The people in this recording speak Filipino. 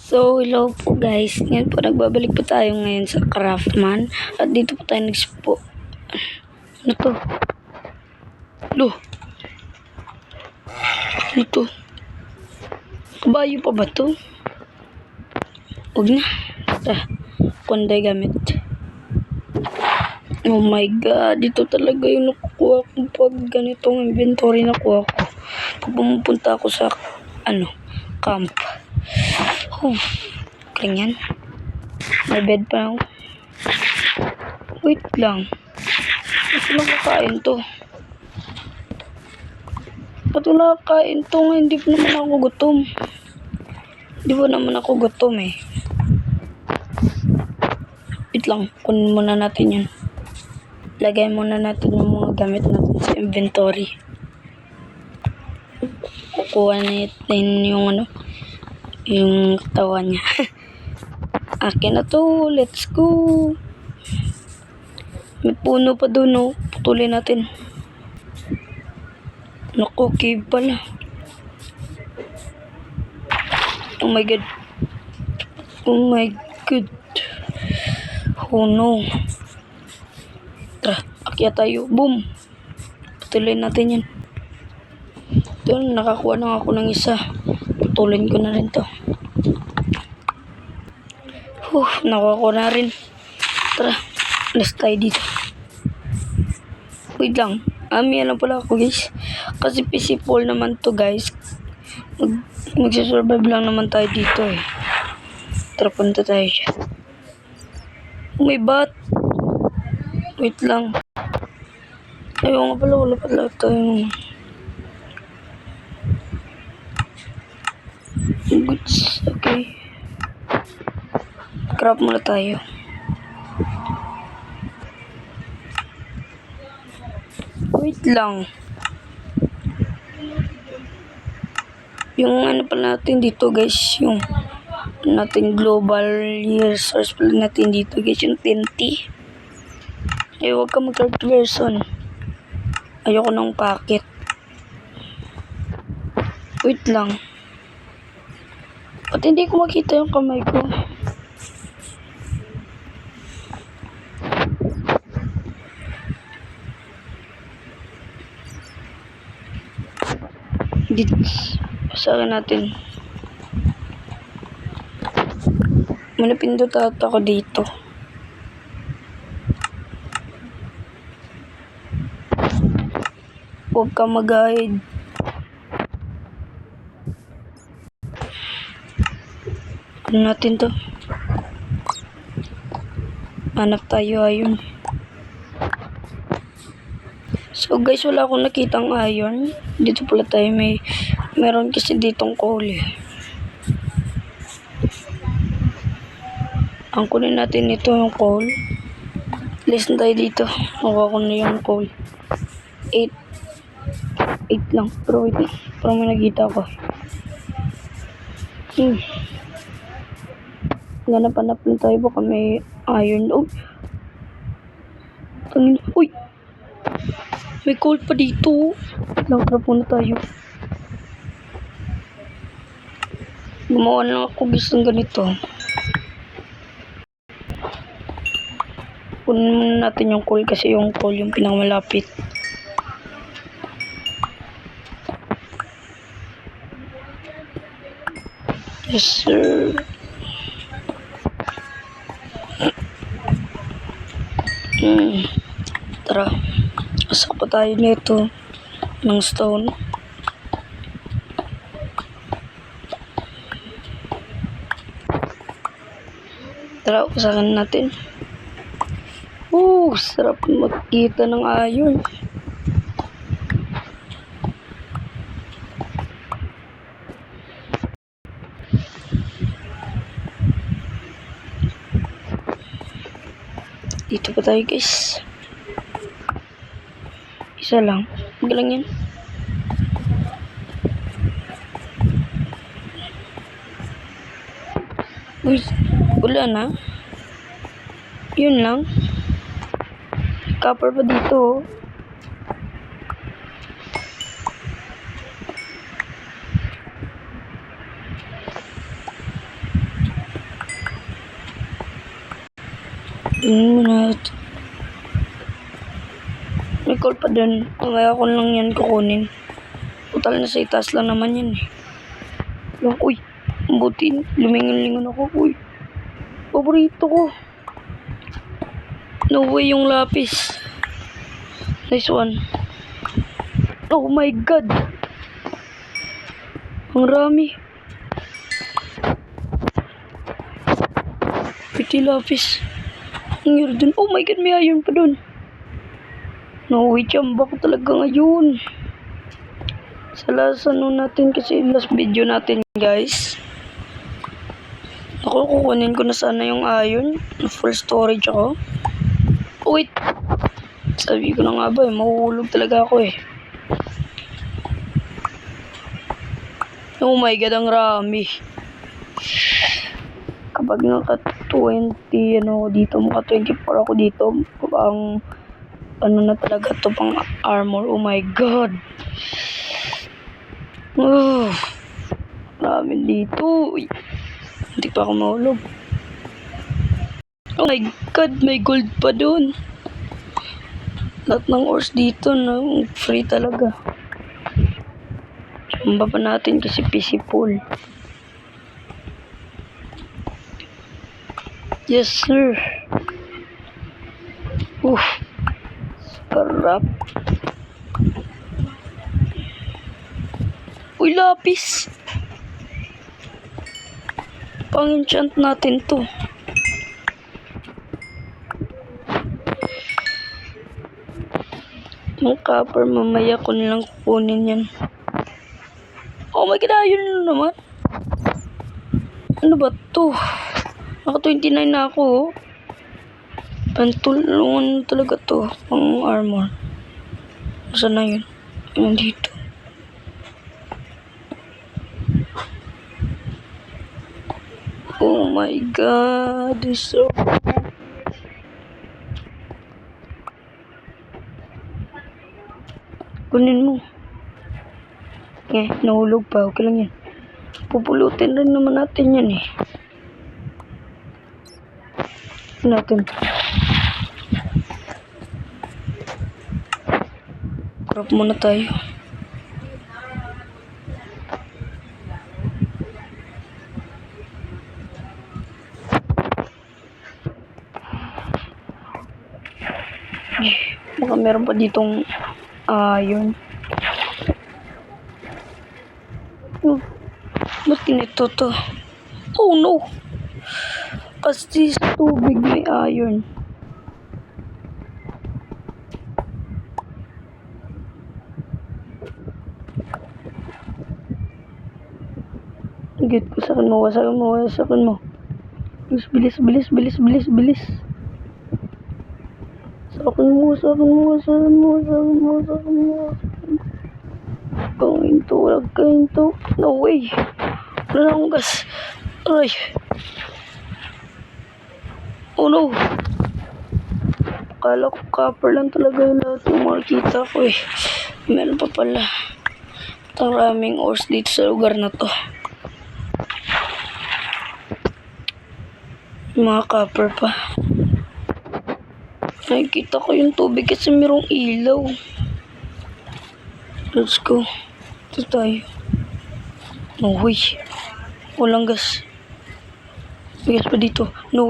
So, hello po guys. Ngayon po, nagbabalik po tayo ngayon sa Craftman. At dito po tayo nagsipo. Ano to? Lo. Ano to? Kabayo pa ba to? Huwag na. Kunday gamit. Oh my god. Dito talaga yung nakukuha ko pag ganitong inventory nakuha ko. Pag pumupunta ako sa, camp. Oh, kling yan. May bed pa ako. Wait lang. Ba't nakakain to? Ba't nakakain to nga? Hindi pa naman ako gutom. Hindi pa naman ako gutom eh. Wait lang. Kunin muna natin yun. Lagay muna natin yung mga gamit natin sa inventory. Kukuha natin yung yung katawan niya. Akin na to. Let's go. May puno pa doon, no? Putulin natin. Naku, cave pala. Oh my god. Oh my god. Oh no. Tara, akyat tayo. Boom. Putulin natin yan. Doon, nakakuha na ako ng isa. Putulin ko na rin to. Nakuha ko na rin. Tara, let's tayo dito. Wait lang. May alam pala ako guys. Kasi peaceful naman to guys. Magsasurvive lang naman tayo dito eh. Tara, punta tayo siya. May bat. Wait lang. Ayaw nga pala, wala pala tayo. Goods, okay. Craft muna tayo. Wait lang. Yung pala natin dito guys, yung natin global resource pala natin dito guys, yung 20. Huwag ka mag-third person. Ayoko ng packet. Wait lang. Ba't hindi ko makita yung kamay ko? Pasakin natin. Manapindot ata ako dito. Huwag ka mag-hide. Ano natin to? Hanap tayo ayun. So guys, wala akong nakitang iron. Dito pala tayo meron kasi ditong coal eh. Ang kunin natin ito yung coal. Listen tayo dito. Nakuha ko na yung coal. 8 lang. Pero wait na. Pero may nakita ko. Ganap-hanap lang tayo. Baka may iron. Oh! Tangin. Uy! May coal pa dito. Lang-trap muna tayo. Gumawa lang ako gusto ng ganito. Kunin muna natin yung coal kasi yung coal yung pinakamalapit. Yes sir. Tara. Asak pa tayo nito ng stone. Tara, usakan natin. Sarap makita ng iron. Dito pa tayo guys. Isa lang. Magalang yan. Uy, wala na. Yun lang. Copper pa dito. Muna. May call pa dun. Kaya ko lang yan kukunin. Total na sa itaas lang naman yan eh. Uy, buti. Lumingon-lingon ako. Uy, paborito ko. No way yung lapis. Nice one. Oh my god. Ang rami. Pretty lapis. Ang yun dun. Oh my god, may iron pa dun. No way, chamba ko talaga ngayon. Sa last natin kasi last video natin guys. Ako, kukunin ko na sana yung iron. Full storage ako. Oh, wait. Sabi ko na nga ba mahuhulog talaga ako eh. Oh my god, ang rami. Kapag naka-20 ako dito, maka-24 ako dito, ang ano na talaga to pang armor. Oh my god. Oh, rami dito. Uy, hindi pa ako mahulog. Oh my god, may gold pa dun. Lahat ng ores dito na free talaga. Chamba pa natin kasi PC pool. Yes sir. Sarap. Uy, lapis. Pang-enchant natin to. Yung copper, mamaya ko nilang kukunin yan. Oh my god, ayun naman. Ano ba to? Naka 29 na ako. Pantulungan talaga to. Pang armor. Saan na yun? Nandito. Oh my god. So kunin mo. Nahulog pa. Okay lang yan. Pupulutin rin naman natin yan eh. Natin. Crop muna tayo. Baka meron pa ditong iron. Ba't ganito to? Oh no! Kasi sa tubig may iron. Git ko, wasakin mo. Bilis. Sakin mo. Huwag ka hinto. No way. Wala na akong gas. Aray. Oh no. Akala ko copper lang talaga yung lahat ng makikita ko eh. Meron pa pala. Maraming ores dito sa lugar na to. Mga copper pa. Nakikita ko yung tubig kasi mayroong ilaw. Let's go. Ito tayo. No way. Walang gas. May gas pa dito. No way.